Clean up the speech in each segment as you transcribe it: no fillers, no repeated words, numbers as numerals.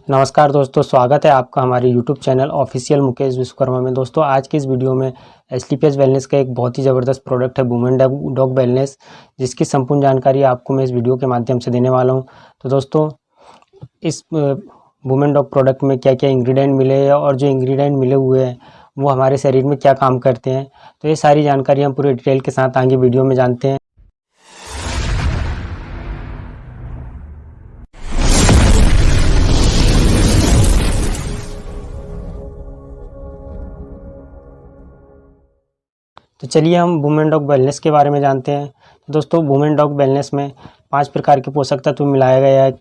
नमस्कार दोस्तों, स्वागत है आपका हमारे YouTube channel official Mukesh Vishwakarma में। दोस्तों आज की इस वीडियो में एसलीपीएस वेलनेस का एक बहुत ही ज़बरदस्त प्रोडक्ट है वुमेन डॉग वेलनेस, जिसकी संपूर्ण जानकारी आपको मैं इस वीडियो के माध्यम से देने वाला हूं। तो दोस्तों इस वुमेन डॉग प्रोडक्ट में क्या क्या इंग्रेडिएंट मिले हैं और जो इंग्रेडिएंट मिले हुए हैं वो हमारे शरीर में क्या काम करते हैं, तो ये सारी जानकारी हम पूरे डिटेल के साथ आगे वीडियो में जानते हैं। तो चलिए हम वुमेन डॉग वेलनेस के बारे में जानते हैं। तो दोस्तों वुमेन डॉग वेलनेस में 5 प्रकार के पोषक तत्व मिलाया गया है।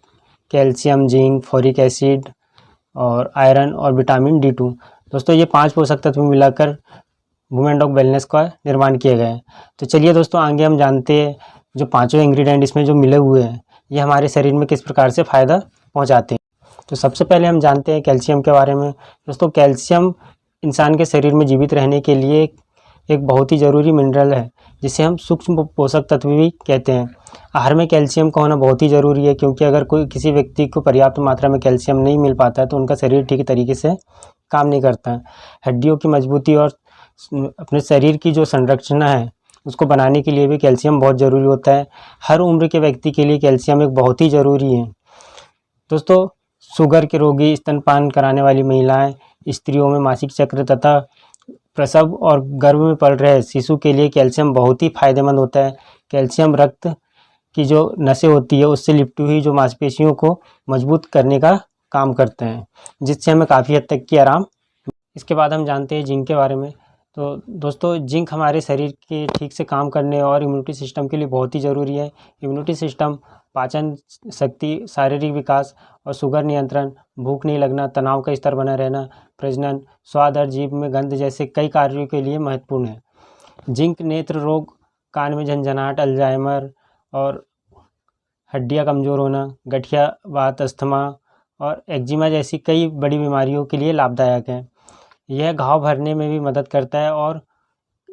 कैल्शियम, जिंक, फोरिक एसिड और आयरन और विटामिन D2। दोस्तों ये 5 पोषक तत्व मिलाकर वुमेन डॉग वेलनेस का निर्माण किया गया है। तो चलिए दोस्तों आगे हम जानते हैं जो पाँचों इंग्रेडिएंट इसमें जो मिले हुए हैं ये हमारे शरीर में किस प्रकार से फ़ायदा पहुँचाते हैं। तो सबसे पहले हम जानते हैं कैल्शियम के बारे में। दोस्तों कैल्शियम इंसान के शरीर में जीवित रहने के लिए एक बहुत ही ज़रूरी मिनरल है, जिसे हम सूक्ष्म पोषक तत्व भी कहते हैं। आहार में कैल्शियम का होना बहुत ही ज़रूरी है, क्योंकि अगर किसी व्यक्ति को पर्याप्त मात्रा में कैल्शियम नहीं मिल पाता है तो उनका शरीर ठीक तरीके से काम नहीं करता है। हड्डियों की मजबूती और अपने शरीर की जो संरचना है उसको बनाने के लिए भी कैल्शियम बहुत ज़रूरी होता है। हर उम्र के व्यक्ति के लिए कैल्शियम एक बहुत ही ज़रूरी है। दोस्तों शुगर के रोगी, स्तनपान कराने वाली महिलाएँ, स्त्रियों में मासिक चक्र तथा प्रसव और गर्भ में पल रहे शिशु के लिए कैल्शियम बहुत ही फायदेमंद होता है। कैल्शियम रक्त की जो नसें होती है उससे लिपटी हुई जो मांसपेशियों को मजबूत करने का काम करते हैं, जिससे हमें काफ़ी हद तक की आराम। इसके बाद हम जानते हैं जिंक के बारे में। तो दोस्तों जिंक हमारे शरीर के ठीक से काम करने और इम्यूनिटी सिस्टम के लिए बहुत ही ज़रूरी है। इम्यूनिटी सिस्टम, पाचन शक्ति, शारीरिक विकास और शुगर नियंत्रण, भूख नहीं लगना, तनाव का स्तर बना रहना, प्रजनन, स्वाद और जीभ में गंध जैसे कई कार्यों के लिए महत्वपूर्ण है। जिंक नेत्र रोग, कान में झंझनाहट, अल्जाइमर और हड्डियां कमज़ोर होना, गठिया वात, अस्थमा और एक्जिमा जैसी कई बड़ी बीमारियों के लिए लाभदायक है। यह घाव भरने में भी मदद करता है और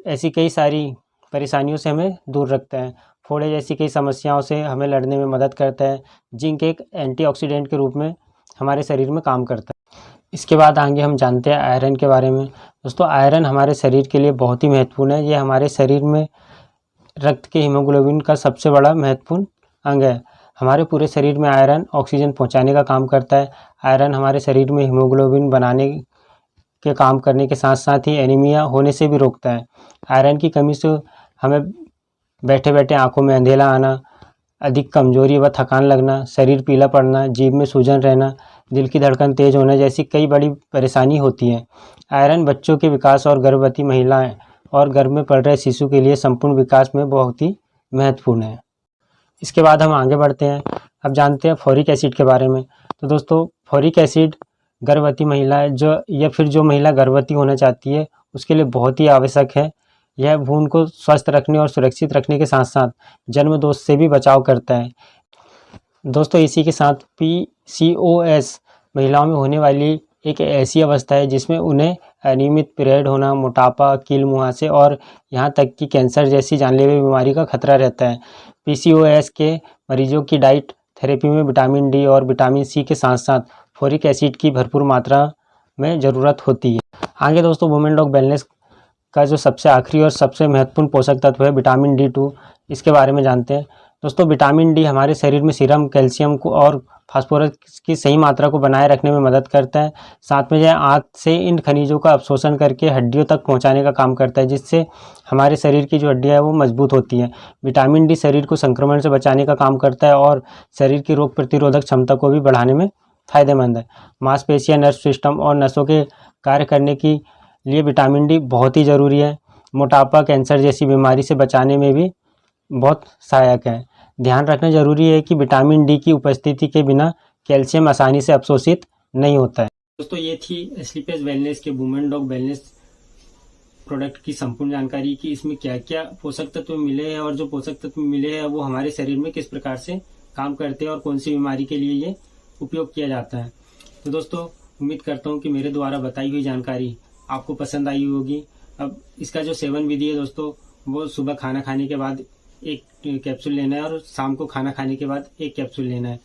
ऐसी कई सारी परेशानियों से हमें दूर रखता है। फोड़े जैसी कई समस्याओं से हमें लड़ने में मदद करता है। जिंक एक एंटीऑक्सीडेंट के रूप में हमारे शरीर में काम करता है। इसके बाद आगे हम जानते हैं आयरन के बारे में। दोस्तों आयरन हमारे शरीर के लिए बहुत ही महत्वपूर्ण है। ये हमारे शरीर में रक्त के हीमोग्लोबिन का सबसे बड़ा महत्वपूर्ण अंग है। हमारे पूरे शरीर में आयरन ऑक्सीजन पहुंचाने का काम करता है। आयरन हमारे शरीर में हीमोग्लोबिन बनाने के काम करने के साथ साथ ही एनीमिया होने से भी रोकता है। आयरन की कमी से हमें बैठे बैठे आंखों में अंधेरा आना, अधिक कमजोरी व थकान लगना, शरीर पीला पड़ना, जीभ में सूजन रहना, दिल की धड़कन तेज होना जैसी कई बड़ी परेशानी होती है। आयरन बच्चों के विकास और गर्भवती महिलाएं और गर्भ में पल रहे शिशु के लिए संपूर्ण विकास में बहुत ही महत्वपूर्ण है। इसके बाद हम आगे बढ़ते हैं। अब जानते हैं फोरिक एसिड के बारे में। तो दोस्तों फोरिक एसिड गर्भवती महिला जो महिला गर्भवती होना चाहती है उसके लिए बहुत ही आवश्यक है। यह भ्रूण को स्वस्थ रखने और सुरक्षित रखने के साथ साथ जन्म दोष से भी बचाव करता है। दोस्तों इसी के साथ PCOS महिलाओं में होने वाली एक ऐसी अवस्था है जिसमें उन्हें अनियमित पीरियड होना, मोटापा, कील मुहासे और यहाँ तक कि कैंसर जैसी जानलेवा बीमारी का खतरा रहता है। PCOS के मरीजों की डाइट थेरेपी में विटामिन D और विटामिन C के साथ साथ फोरिक एसिड की भरपूर मात्रा में ज़रूरत होती है। आगे दोस्तों वुमेन डॉग वेलनेस का जो सबसे आखिरी और सबसे महत्वपूर्ण पोषक तत्व है विटामिन D2, इसके बारे में जानते हैं। दोस्तों विटामिन D हमारे शरीर में सीरम कैल्शियम को और फास्फोरस की सही मात्रा को बनाए रखने में मदद करता है। साथ में यह आँत से इन खनिजों का अवशोषण करके हड्डियों तक पहुंचाने का काम करता है, जिससे हमारे शरीर की जो हड्डियाँ है वो मजबूत होती हैं। विटामिन D शरीर को संक्रमण से बचाने का काम करता है और शरीर की रोग प्रतिरोधक क्षमता को भी बढ़ाने में फ़ायदेमंद है। मांसपेशियाँ, नर्व सिस्टम और नसों के कार्य करने की लिए विटामिन D बहुत ही ज़रूरी है। मोटापा, कैंसर जैसी बीमारी से बचाने में भी बहुत सहायक है। ध्यान रखना जरूरी है कि विटामिन D की उपस्थिति के बिना कैल्शियम आसानी से अवशोषित नहीं होता है। दोस्तों ये थी एसलीपीएस वेलनेस के वुमेन डॉग वेलनेस प्रोडक्ट की संपूर्ण जानकारी कि इसमें क्या क्या पोषक तत्व मिले हैं और जो पोषक तत्व मिले हैं वो हमारे शरीर में किस प्रकार से काम करते हैं और कौन सी बीमारी के लिए ये उपयोग किया जाता है। तो दोस्तों उम्मीद करता हूँ कि मेरे द्वारा बताई हुई जानकारी आपको पसंद आई होगी। अब इसका जो सेवन विधि है दोस्तों वो सुबह खाना खाने के बाद 1 कैप्सूल लेना है और शाम को खाना खाने के बाद 1 कैप्सूल लेना है।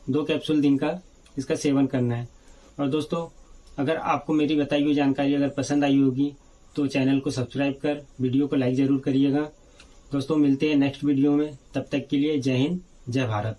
2 कैप्सूल दिन का इसका सेवन करना है। और दोस्तों, अगर आपको मेरी बताई हुई जानकारी अगर पसंद आई होगी तो चैनल को सब्सक्राइब कर वीडियो को लाइक ज़रूर करिएगा। दोस्तों, मिलते हैं नेक्स्ट वीडियो में, तब तक के लिए जय हिंद, जय भारत।